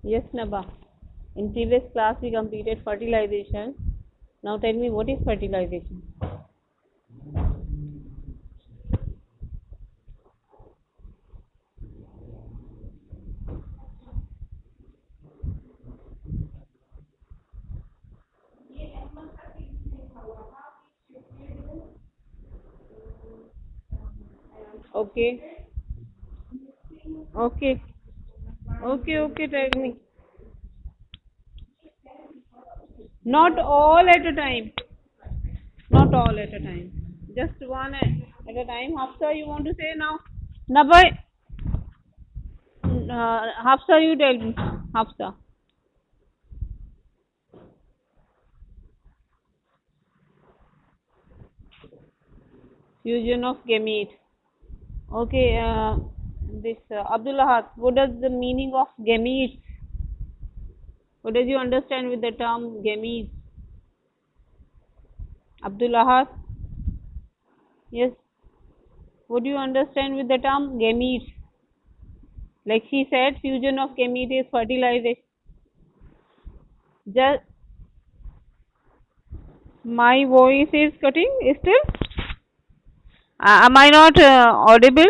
Yes, Naba. In previous class we completed fertilization. Now tell me what is fertilization? Okay. Okay. Okay, tell me. Not all at a time. Not all at a time. Just one at a time. Hafsa, you want to say now? Naba, Hafsa, you tell me. Hafsa. Fusion of gamete. Okay, this Abdullah, what does the meaning of gametes? What does you understand with the term gametes? Abdullah, yes. What do you understand with the term gametes? Like she said, fusion of gamete is fertilization. Just my voice is cutting still. Am I not audible?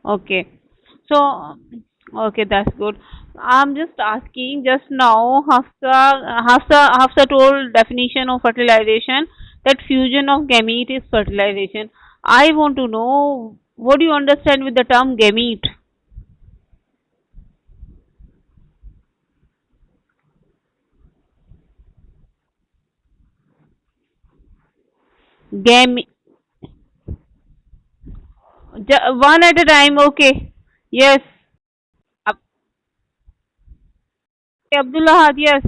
Okay. So, okay, that's good. I'm just asking just now, Hafsa told definition of fertilization that fusion of gamete is fertilization. I want to know what do you understand with the term gamete? Gam one at a time, okay. Yes. Ab- Abdullah, yes.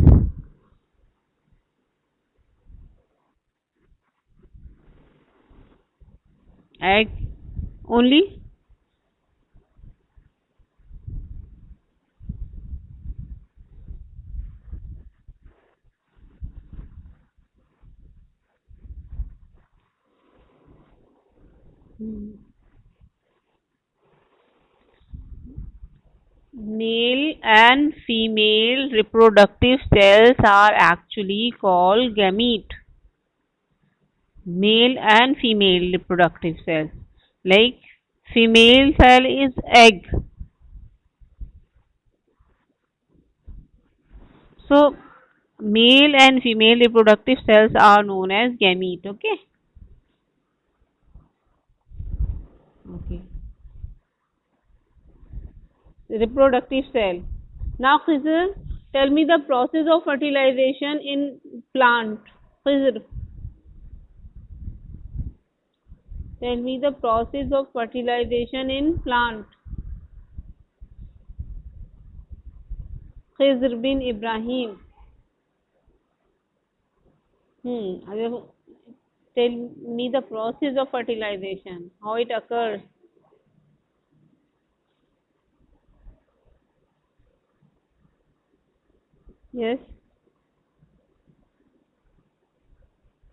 Egg only. Male and female reproductive cells are actually called gamete. Male and female reproductive cells. Like female cell is egg. So male and female reproductive cells are known as gamete. Okay. Okay. Reproductive cell. Now, Khizr, tell me the process of fertilization in plant. Khizr, tell me the process of fertilization in plant. Khizr bin Ibrahim. Hmm. Tell me the process of fertilization, how it occurs. Yes,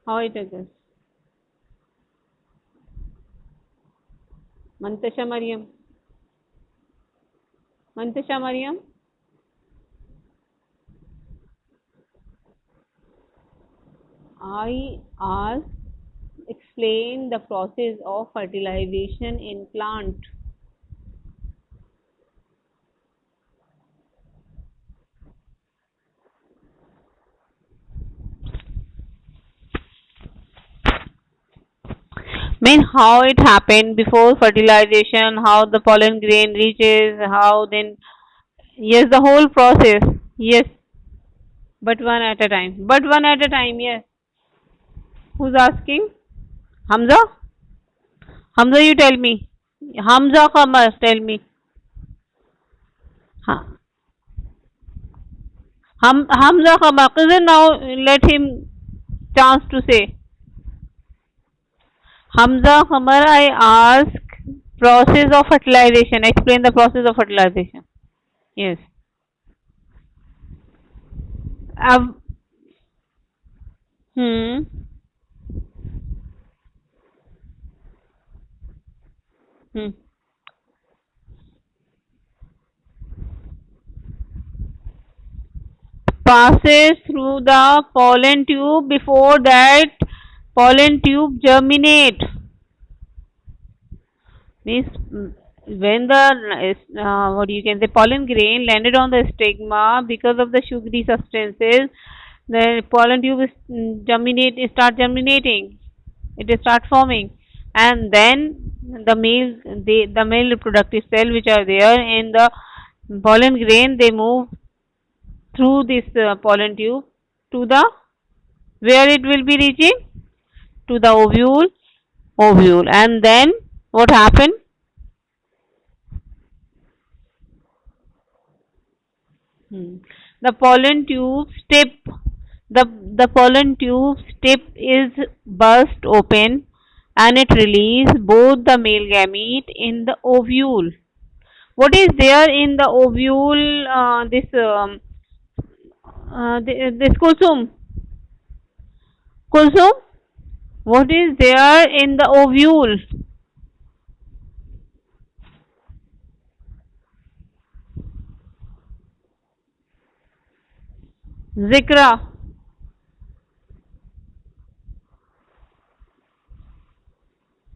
how it occurs. Mantasha Mariam. Mantasha Mariam. I asked, explain the process of fertilization in plant. Mean how it happened before fertilization, how the pollen grain reaches, how then. Yes, the whole process. Yes, but one at a time. But one at a time. Yes. Who's asking? Hamza? Hamza, you tell me. Hamza Khamas, tell me. Ha- Hamza Khamas, now let him chance to say. Hamza Khamar, I ask process of fertilization. Explain the process of fertilization. Yes. Um, hmm. Hmm. passes through the pollen tube. Before that pollen tube germinate. Means when the what you can say pollen grain landed on the stigma, because of the sugary substances, the pollen tube is start germinating. It start forming, and then the male reproductive cell which are there in the pollen grain, they move through this pollen tube to the where it will be reaching to the ovule, and then what happen? Hmm. The pollen tube tip, the pollen tube tip is burst open, and it release both the male gamete in the ovule. What is there in the ovule? This kulsum. What is there in the ovule? Zikra.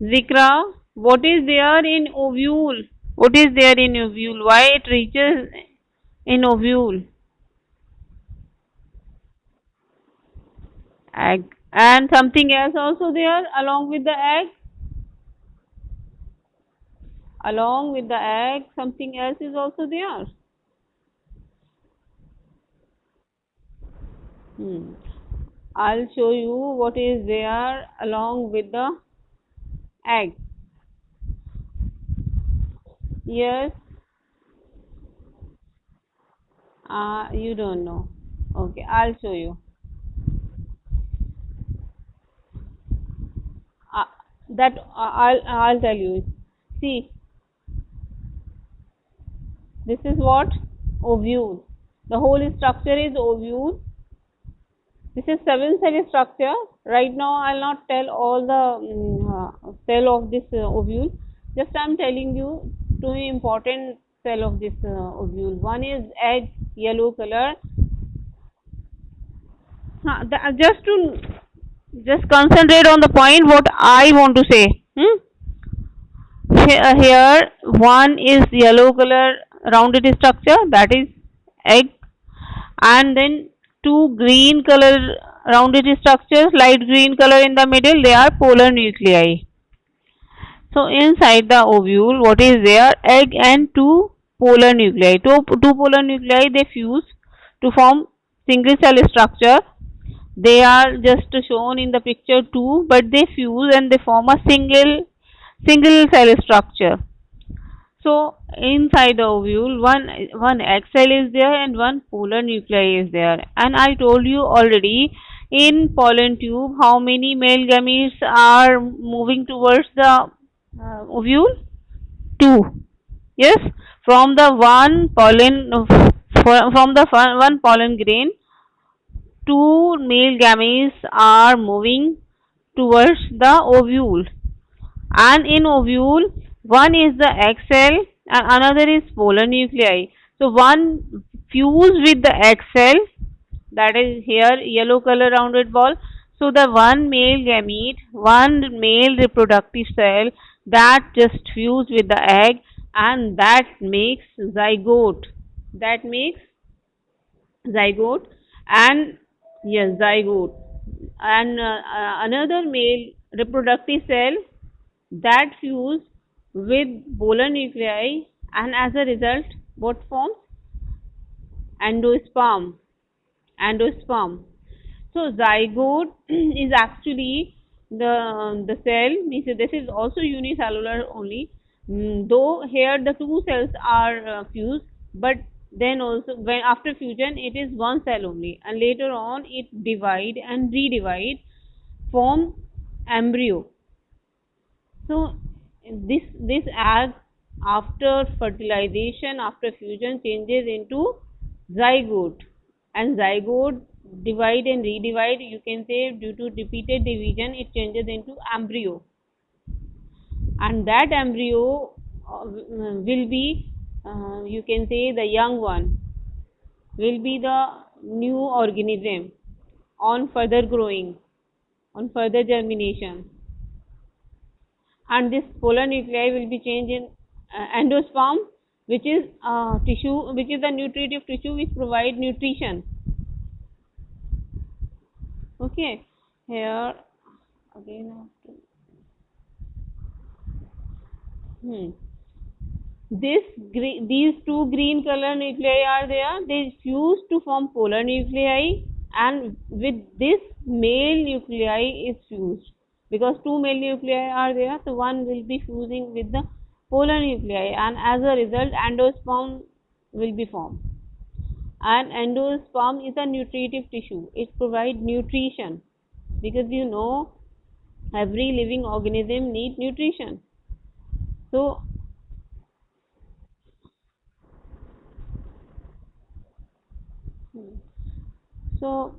Zikra. What is there in ovule? What is there in ovule? Why it reaches in ovule? Egg. And something else also there along with the egg? Along with the egg, something else is also there. Hmm. I'll show you what is there along with the egg. Yes, you don't know. Okay, I'll show you. Uh, I'll tell you. See, this is what ovule. The whole structure is ovule. This is seven cell structure. Right now, I'll not tell all the cell of this ovule. Just I'm telling you two important cell of this ovule. One is egg, yellow color. Just concentrate on the point what I want to say. Here one is yellow color rounded structure, that is egg, and then two green color rounded structures, light green color in the middle, they are polar nuclei. So inside the ovule, what is there? Egg and two polar nuclei. Two polar nuclei, they fuse to form single cell structure. They are just shown in the picture two, but they fuse and they form a single cell structure. So inside the ovule, one egg cell is there and one polar nuclei is there. And I told you already, in pollen tube, how many male gametes are moving towards the ovule? Two. Yes, from the one pollen grain, two male gametes are moving towards the ovule, and in ovule one is the egg cell and another is polar nuclei. So one fuse with the egg cell, that is here yellow color rounded ball. So the one male gamete, one male reproductive cell, that just fuse with the egg, and that makes zygote. That makes zygote. And yes, zygote. And another male reproductive cell, that fuse with polar nuclei, and as a result what forms? Endosperm. Endosperm. So zygote is actually the cell, means this is also unicellular only, though here the two cells are fused, but then also when after fusion it is one cell only, and later on it divide and redivide, form embryo. So this egg after fertilization, after fusion, changes into zygote, and zygote divide and redivide, you can say due to repeated division it changes into embryo, and that embryo will be you can say the young one will be the new organism on further growing, on further germination, and this polar nuclei will be changed in endosperm, which is tissue, which is the nutritive tissue which provide nutrition. Okay, here again I have to, hmm. These two green color nuclei are there. They fuse to form polar nuclei, and with this male nuclei is fused, because two male nuclei are there, so one will be fusing with the polar nuclei, and as a result, endosperm will be formed. And endosperm is a nutritive tissue. It provides nutrition, because you know every living organism needs nutrition. So, so